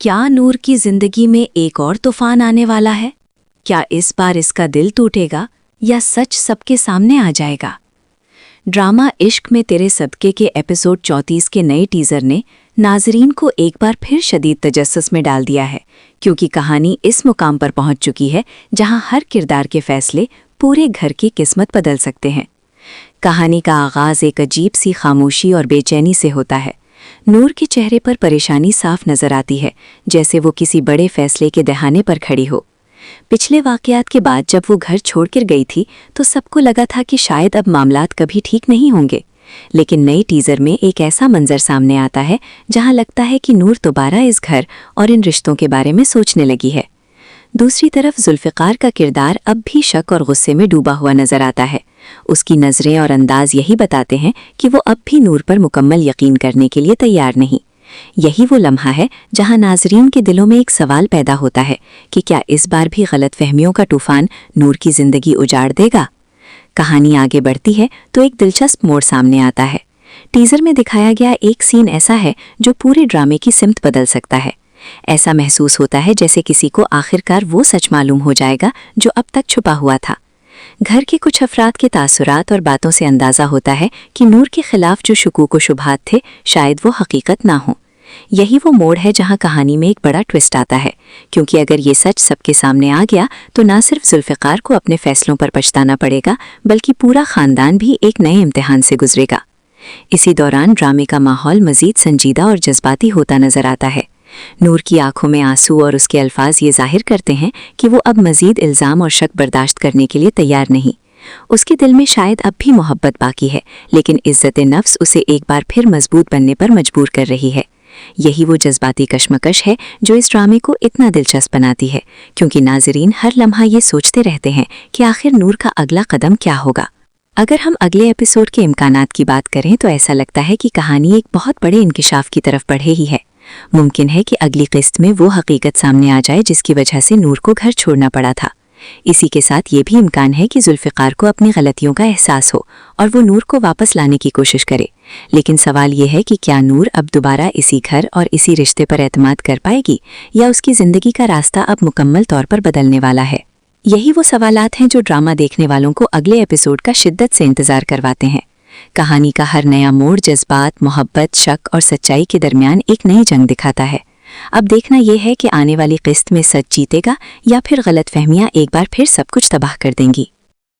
क्या नूर की जिंदगी में एक और तूफान आने वाला है? क्या इस बार इसका दिल टूटेगा या सच सबके सामने आ जाएगा? ड्रामा इश्क में तेरे सदके के एपिसोड 34 के नए टीजर ने नाजरीन को एक बार फिर शदीद तजस्सुस में डाल दिया है, क्योंकि कहानी इस मुकाम पर पहुंच चुकी है जहां हर किरदार के फैसले पूरे घर की किस्मत बदल सकते हैं। कहानी का आगाज एक अजीब सी खामोशी और बेचैनी से होता है। नूर के चेहरे पर परेशानी साफ नजर आती है, जैसे वो किसी बड़े फैसले के दहाने पर खड़ी हो। पिछले वाकयात के बाद जब वो घर छोड़कर गई थी तो सबको लगा था कि शायद अब मामलात कभी ठीक नहीं होंगे, लेकिन नए टीजर में एक ऐसा मंजर सामने आता है जहां लगता है कि नूर दोबारा इस घर और इन रिश्तों के बारे में सोचने लगी है। दूसरी तरफ जुल्फ़िकार का किरदार अब भी शक और गुस्से में डूबा हुआ नजर आता है। उसकी नज़रें और अंदाज यही बताते हैं कि वो अब भी नूर पर मुकम्मल यकीन करने के लिए तैयार नहीं। यही वो लम्हा है जहां नाजरीन के दिलों में एक सवाल पैदा होता है कि क्या इस बार भी गलतफहमियों का तूफान नूर की जिंदगी उजाड़ देगा। कहानी आगे बढ़ती है तो एक दिलचस्प मोड़ सामने आता है। टीजर में दिखाया गया एक सीन ऐसा है जो पूरे ड्रामे की सिमत बदल सकता है। ऐसा महसूस होता है जैसे किसी को आखिरकार वो सच मालूम हो जाएगा जो अब तक छुपा हुआ था। घर के कुछ अफराद के तासुरात और बातों से अंदाज़ा होता है कि नूर के खिलाफ जो शुकूक व शुबहात थे शायद वो हकीकत ना हो। यही वो मोड़ है जहां कहानी में एक बड़ा ट्विस्ट आता है, क्योंकि अगर ये सच सबके सामने आ गया तो ना सिर्फ जुल्फ़िकार को अपने फैसलों पर पछताना पड़ेगा, बल्कि पूरा ख़ानदान भी एक नए इम्तिहान से गुजरेगा। इसी दौरान ड्रामे का माहौल मज़ीद संजीदा और जज्बाती होता नजर आता है। नूर की आंखों में आंसू और उसके अल्फाज ये जाहिर करते हैं कि वो अब मज़ीद इल्ज़ाम और शक बर्दाश्त करने के लिए तैयार नहीं। उसके दिल में शायद अब भी मोहब्बत बाकी है, लेकिन इज़्ज़त नफ्स उसे एक बार फिर मजबूत बनने पर मजबूर कर रही है। यही वो जज्बाती कशमकश है जो इस ड्रामे को इतना दिलचस्प बनाती है, क्योंकि नाजरीन हर लम्हा ये सोचते रहते हैं कि आखिर नूर का अगला कदम क्या होगा। अगर हम अगले एपिसोड के इम्कानात की बात करें तो ऐसा लगता है कि कहानी एक बहुत बड़े इंकिशाफ की तरफ बढ़े ही है। मुमकिन है कि अगली किस्त में वो हकीकत सामने आ जाए जिसकी वजह से नूर को घर छोड़ना पड़ा था। इसी के साथ ये भी इम्कान है कि जुल्फ़िकार को अपनी गलतियों का एहसास हो और वो नूर को वापस लाने की कोशिश करे। लेकिन सवाल ये है कि क्या नूर अब दोबारा इसी घर और इसी रिश्ते पर एतमाद कर पाएगी, या उसकी ज़िंदगी का रास्ता अब मुकम्मल तौर पर बदलने वाला है। यही वो सवालात हैं जो ड्रामा देखने वालों को अगले एपिसोड का शिद्दत से इंतज़ार करवाते हैं। कहानी का हर नया मोड़ जज्बात, मोहब्बत, शक और सच्चाई के दरमियान एक नई जंग दिखाता है। अब देखना यह है कि आने वाली किस्त में सच जीतेगा या फिर गलतफहमियां एक बार फिर सब कुछ तबाह कर देंगी।